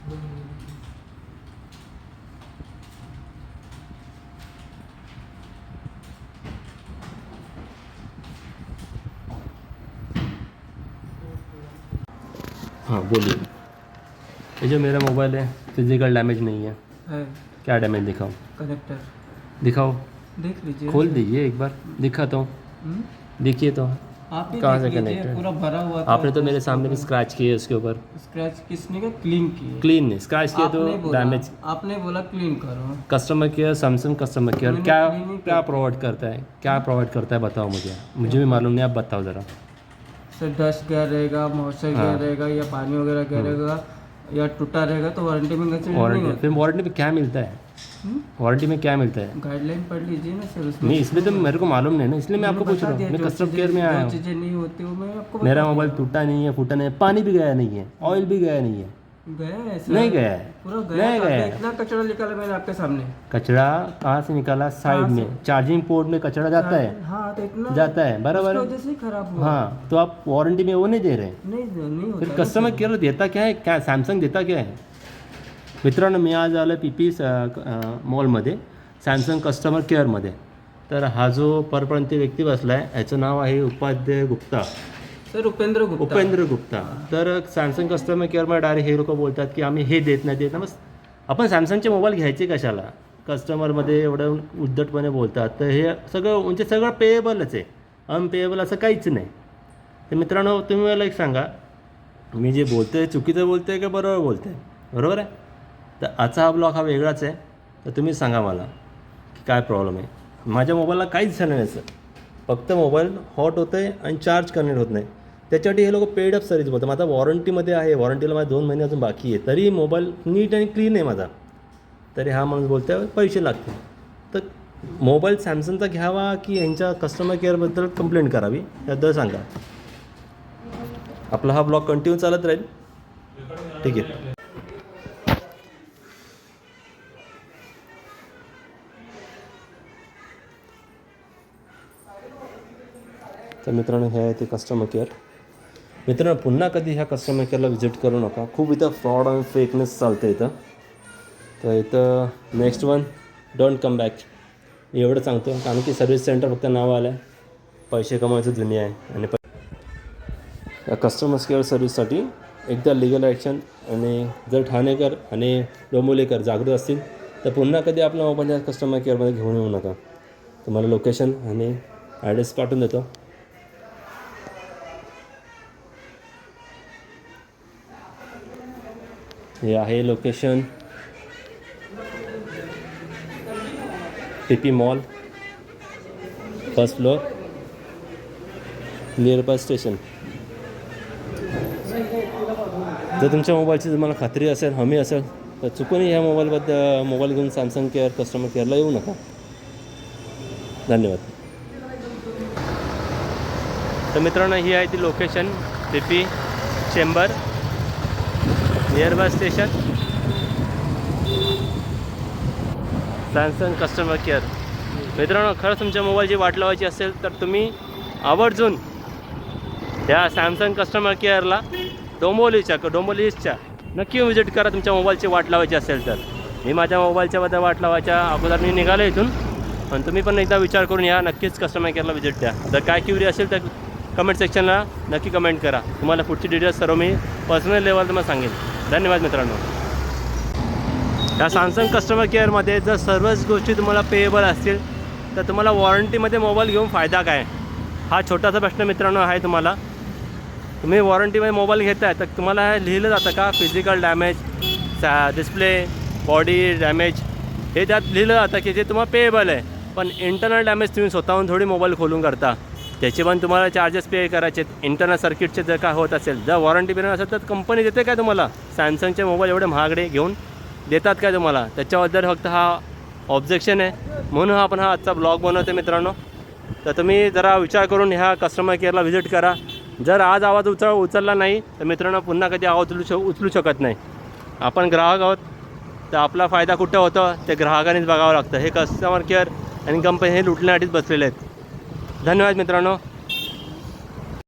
हाँ बोलिए। ये जो मेरा मोबाइल है फिजिकल डैमेज नहीं है। क्या डैमेज दिखाओ? कनेक्टर दिखाओ, देख लीजिए, खोल दीजिए एक बार, दिखाता हूँ। देखिए तो आप ही कहाँ देख से लीजिए, कनेक्टेड? पूरा भरा हुआ था। आपने तो मेरे सामने भी स्क्रैच किए उसके ऊपर। स्क्रैच किसने का? क्लीन किए। क्लीन नहीं, स्क्रैच किए तो डैमेज। आपने बोला क्लीन करो। Customer care, Samsung customer care मैंने क्या clean ही क्या किया। प्रोवाइड करता है? क्या प्रोवाइड करता है बताओ मुझे भी मालूम नहीं, आप बताओ ज़रा। सर डस्ट गया रहेगा, मॉइस्चर गया हाँ। रहेगा या पानी वगैरह गया रहेगा या टूटा रहेगा तो वारंटी में कंसिडर नहीं वारंटी, होता। फिर वारंटी में क्या मिलता है? वारंटी में क्या मिलता है? गाइडलाइन पढ़ लीजिए ना सर, उसमें नहीं, इसलिए तो मेरे को मालूम नहीं ना, इसलिए मैं आपको पूछ रहा हूँ। मैं कस्टमर केयर में आया जो हूँ। चीज़ें नहीं होती वो मैं आपको मेरा बता मोबाइल दिया। टूटा नहीं है, फूटा नहीं है, पानी भी गया नहीं है, ऑयल भी गया नहीं है। गया है सर, नहीं गया है, पूरा नहीं गया गया था। है। इतना कचरा निकाला मैंने आपके सामने। कचरा कहाँ से निकाला? साइड कहाँ में चार्जिंग पोर्ट में कचरा जाता है। हाँ तो इतना जाता है, बराबर उसकी है। वजह से ही खराब हुआ। हाँ, तो आप वारंटी में वो नहीं दे रहे। नहीं होता फिर ना कस्टमर सर। केअर देता क्या आहे? क्या सॅमसंग देता क्या आहे? मित्रांनो, मी आज आलो PP मॉलमध्ये सॅमसंग कस्टमर केअरमध्ये. तर हा जो परप्रांतीय व्यक्ती बसला आहे ह्याचं नाव आहे उपाध्याय गुप्ता, सर उपेंद्र गुप्ता. तर सॅमसंग कस्टमर केअरमध्ये डायरेक्ट हे लोक बोलतात की आम्ही हे देत नाही. बस आपण सॅमसंगचे मोबाईल घ्यायचे कशाला? कस्टमरमध्ये एवढं उद्धटपणे बोलतात. तर हे सगळं म्हणजे सगळं पेएबलच आहे, अनपेएबल असं काहीच नाही. तर मित्रांनो, तुम्ही मला एक सांगा, मी जे बोलतो आहे चुकीचं बोलतो आहे का बरोबर बोलतो आहे? बरोबर आहे. तर आजचा हा ब्लॉग हा वेगळाच आहे. तर तुम्ही सांगा मला की काय प्रॉब्लेम आहे. माझ्या मोबाईलला काहीच झालं नाही सर, फक्त मोबाईल हॉट होतं आहे आणि चार्ज कनेक्ट होत नाही. त्याच्यासाठी हे लोक पेड अप सर्व्हिस बोलतात. माझा वॉरंटीमध्ये आहे, वॉरंटीला माझे 2 महिने अजून बाकी आहे, तरी मोबाईल नीट आणि क्लीन आहे माझा, तरी हा माणूस बोलतो आहे पैसे लागतील. तर मोबाईल सॅमसंगचा घ्यावा की यांच्या कस्टमर केअरबद्दल कंप्लेंट करावी याबद्दल सांगा. आपला हा ब्लॉग कंटिन्यू चालत राहील, ठीक आहे. तर मित्रांनो, हे आहे ते कस्टमर केअर. मित्रांनो, पुन्हा कधी ह्या कस्टमर केअरला व्हिजिट करू नका. खूप इथं फ्रॉड आणि फेकनेस चालतं इथं. तर इथं next one don't come back एवढं सांगतो. कारण की सर्व्हिस सेंटर फक्त नाव आलं आहे, पैसे कमवायचं दुनिया आहे. आणि या कस्टमर केअर सर्व्हिससाठी एकदा लिगल ॲक्शन, आणि जर ठाणेकर आणि डोंबिवलीकर जागृत असतील तर पुन्हा कधी आपला मोबाईल या कस्टमर केअरमध्ये घेऊन येऊ नका. तुम्हाला लोकेशन आणि ॲड्रेस पाठवून देतो. हे आहे location PP mall, first floor, near by station. जर तुमच्या मोबाईलची तुम्हाला खात्री असेल, हमी असेल, तर चुकूनही ह्या मोबाईल घेऊन सॅमसंग केअर कस्टमर केअरला येऊ नका. धन्यवाद. तर मित्रांनो, ही आहे ती location, PP chamber, near by station, Samsung customer care. मित्रांनो, खरंच तुमच्या मोबाईलची वाट लावायची असेल तर तुम्ही आवर्जून या सॅमसंग कस्टमर केअरला डोंबिवलीच्या नक्की व्हिजिट करा. तुमच्या मोबाईलची वाट लावायची असेल तर. मी माझ्या मोबाईलच्याबद्दल वाट लावायच्या अगोदर मी निघालो इथून, पण तुम्ही पण एकदा विचार करून या, नक्कीच कस्टमर केअरला व्हिजिट द्या. जर काय क्युरी असेल तर कमेंट सेक्शनला नक्की कमेंट करा. तुम्हाला पुढची डिटेल्स सर्व मी पर्सनल लेवलला तुम्हाला सांगेन. धन्यवाद मित्रांनो. या सॅमसंग कस्टमर केअरमध्ये जर सर्वच गोष्टी तुम्हाला पेएबल असतील तर तुम्हाला वॉरंटीमध्ये मोबाईल घेऊन फायदा काय? हा छोटासा प्रश्न मित्रांनो आहे तुम्हाला. तुम्ही वॉरंटीमध्ये मोबाईल घेताय तर तुम्हाला लिहिलं जातं का physical damage, display, body damage, हे त्यात लिहिलं जातं की जे तुम्हाला पेएबल आहे. पण इंटरनल डॅमेज तुम्ही स्वतःहून थोडी मोबाईल खोलून करता, त्याचे पण तुम्हाला चार्जेस पे करायचे. इंटरनल सर्किटचे जर काय होत असेल, जर वॉरंटी पिरियड असेल तर कंपनी देते काय तुम्हाला? सॅमसंगचे मोबाईल एवढे महागडे घेऊन देतात काय तुम्हाला? त्याच्याबद्दल फक्त हा ऑब्जेक्शन आहे, म्हणून आपण हा आजचा ब्लॉग बनवतो मित्रांनो. तर तुम्ही जरा विचार करून ह्या कस्टमर केअरला व्हिजिट करा. जर आज आवाज उचलला नाही तर मित्रांनो पुन्हा कधी आवाज उचलू शकत नाही. आपण ग्राहक आहोत, तर आपला फायदा कुठं होतं ते ग्राहकानेच बघावं लागतं. हे कस्टमर केअर आणि कंपनी हे लुटण्यासाठीच बसलेले आहेत. धन्यवाद मित्रांनो.